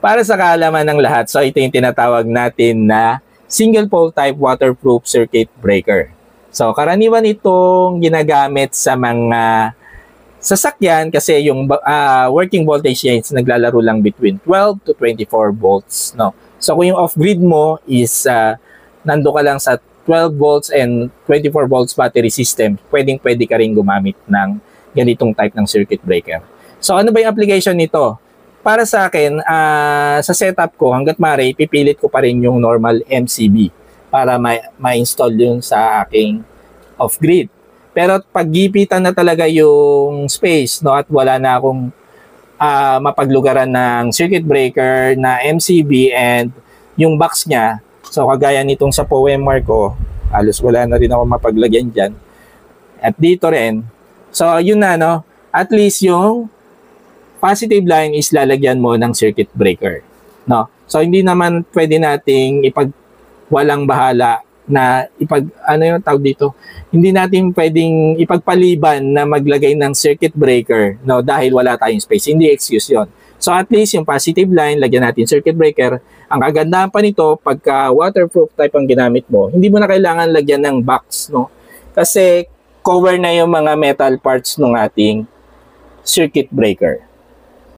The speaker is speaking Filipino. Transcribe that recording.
Para sa kaalaman ng lahat, so ito yung tinatawag natin na single pole type waterproof circuit breaker. So karaniwan itong ginagamit sa mga sasakyan kasi yung working voltage niya is naglalaro lang between 12 to 24 volts. No? So kung yung off-grid mo is nando ka lang sa 12 volts and 24 volts battery system, pwede ka rin gumamit ng ganitong type ng circuit breaker. So ano ba yung application nito? Para sa akin, sa setup ko, hanggat maaari, pipilit ko pa rin yung normal MCB para ma-install yun sa aking off-grid. Pero pag gipitan na talaga yung space, no, at wala na akong mapaglugaran ng circuit breaker na MCB and yung box niya, so kagaya nitong sa POEMR ko, halos wala na rin ako mapaglagyan dyan. At dito rin, so yun na, no, at least yung positive line is lalagyan mo ng circuit breaker, no? So hindi naman pwede nating walang bahala na ano yung tawag dito? Hindi natin pwedeng ipagpaliban na maglagay ng circuit breaker, no, dahil wala tayong space. Hindi excuse 'yon. So at least yung positive line, lagyan natin circuit breaker. Ang kagandahan pa nito, pagka waterproof type ang ginamit mo, hindi mo na kailangan lagyan ng box, no? Kasi cover na yung mga metal parts ng ating circuit breaker.